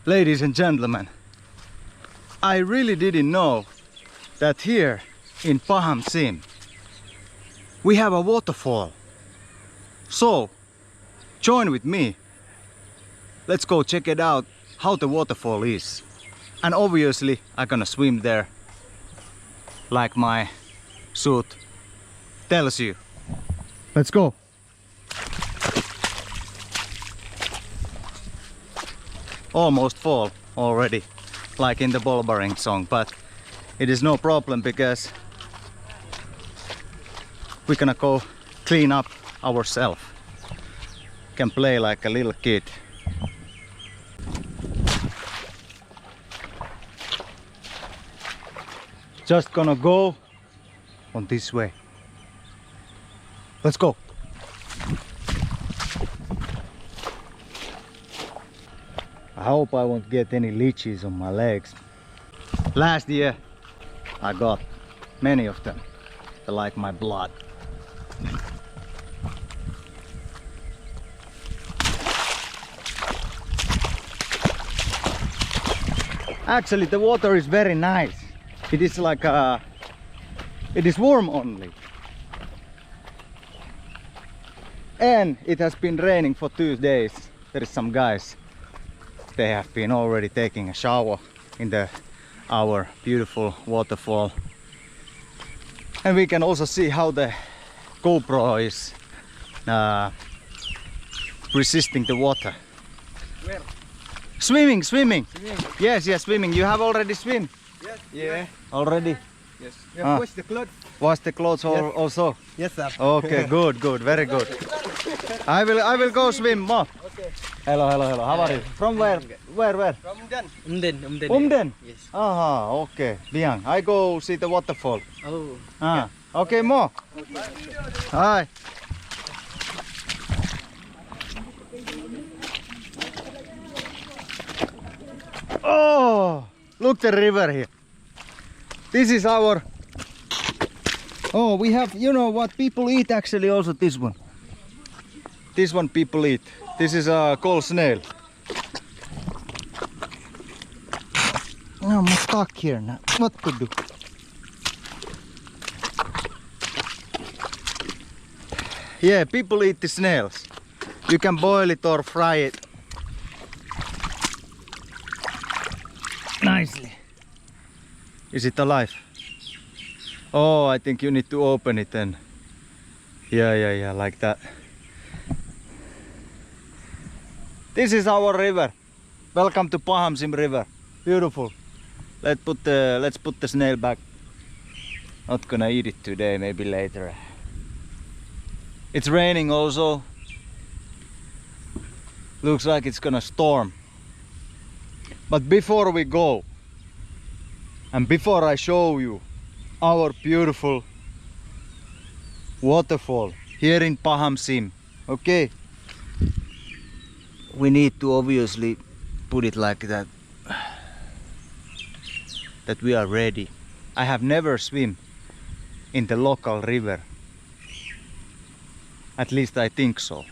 Ladies and gentlemen, I really didn't know that here in Pahamsyiem we have a waterfall. So, join with me. Let's go check it out, how the waterfall is. And obviously I'm gonna swim there like my suit tells you. Let's go. Almost fall already, like in the Bolbaring song, but it is no problem because we're gonna go clean up ourselves. Can play like a little kid. Just gonna go on this way. Let's go. I hope I won't get any leeches on my legs. Last year I got many of them. They're like my blood. Actually the water is very nice. It is like it is warm only. And it has been raining for 2 days. There is some guys. They have been already taking a shower in our beautiful waterfall. And we can also see how the GoPro is resisting the water. Where? Swimming. Swimming. Yes, swimming. You have already swim? Yes. Yeah. Already? Yes. You have washed the clothes? Wash the clothes Yes. also? Yes, sir. Okay, good, very good. I will go swim more. Okay. Hello. How are you? From where? Where? From Umden. Umden? Yes. Aha, okay. Biang. I go see the waterfall. Oh. Okay, more. Hi. Oh, look the river here. This is our... Oh, we have, you know what, people eat actually also this one. This one people eat. This is a cold snail. I'm stuck here now. What to do? Yeah, people eat the snails. You can boil it or fry it. Nicely. Is it alive? Oh, I think you need to open it then. Yeah, like that. This is our river. Welcome to Pahamsyiem river. Beautiful. Let's put the snail back. Not gonna eat it today, maybe later. It's raining also. Looks like it's gonna storm. But before we go, and before I show you our beautiful waterfall here in Pahamsyiem, okay? We need to obviously put it like that, that we are ready. I have never swim in the local river. At least I think so.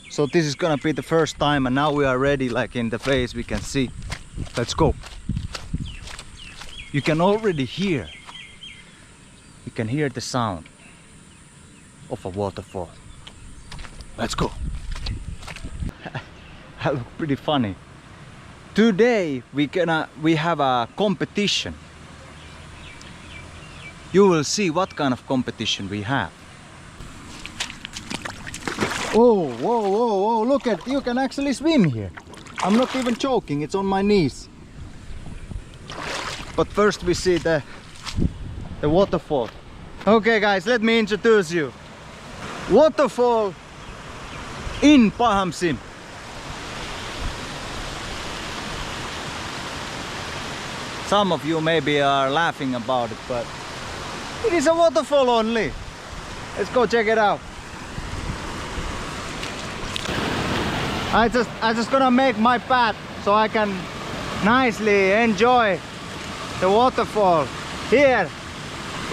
So this is gonna be the first time, and now we are ready, like in the face we can see. Let's go. You can already hear. You can hear the sound of a waterfall. Let's go. I look pretty funny. Today we have a competition. You will see what kind of competition we have. Oh, whoa, look at, you can actually swim here. I'm not even joking, it's on my knees. But first we see the waterfall. Okay guys, let me introduce you. Waterfall in Pahamsyiem. Some of you maybe are laughing about it, but it is a waterfall only. Let's go check it out. I just gonna make my path so I can nicely enjoy the waterfall here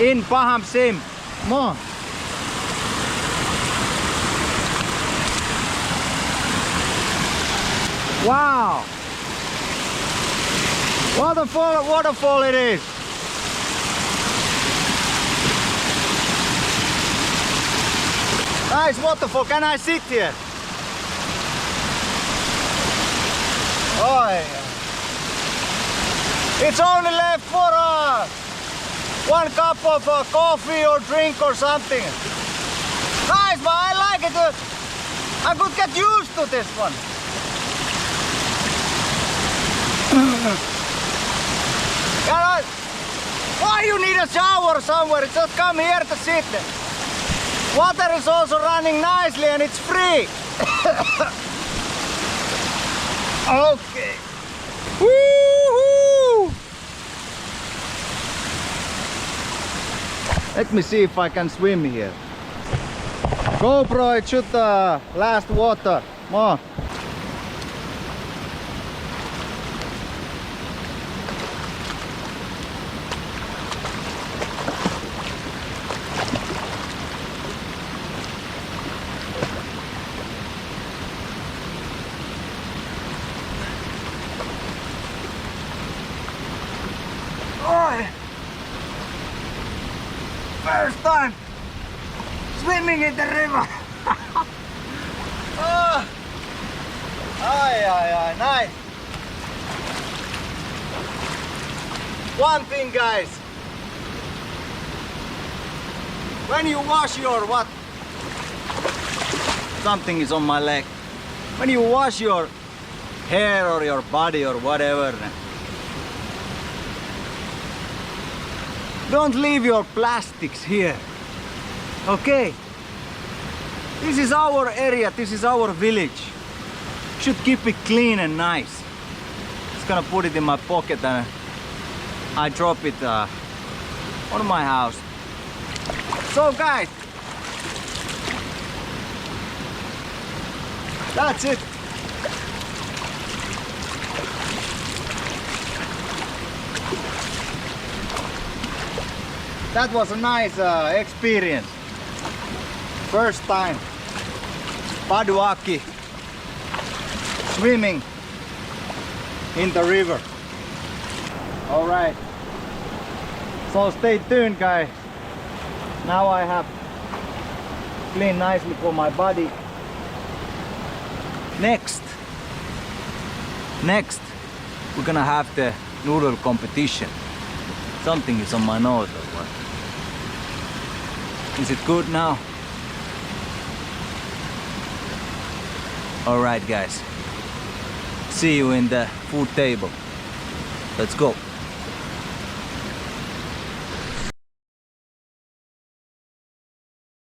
in Pahamsyiem. More. Wow! Waterfall it is. Nice waterfall. Can I sit here? Oh, yeah. It's only left for one cup of coffee or drink or something. Nice, but I like it. I could get used to this one. Why you need a shower somewhere? Just come here to sit. Water is also running nicely and it's free. Okay. Woo-hoo! Let me see if I can swim here. GoPro, it should last water. Come on. First time swimming in the river. Oh. Ay, nice. One thing, guys, when you wash your something is on my leg. When you wash your hair or your body or whatever, don't leave your plastics here. Okay? This is our area, this is our village. Should keep it clean and nice. Just gonna put it in my pocket and I drop it on my house. So guys, that's it. That was a nice experience. First time Paduaki swimming in the river. Alright. So stay tuned, guys. Now I have cleaned nicely for my body. Next we're gonna have the noodle competition. Something is on my nose or what? Is it good now? Alright guys, see you in the food table. Let's go.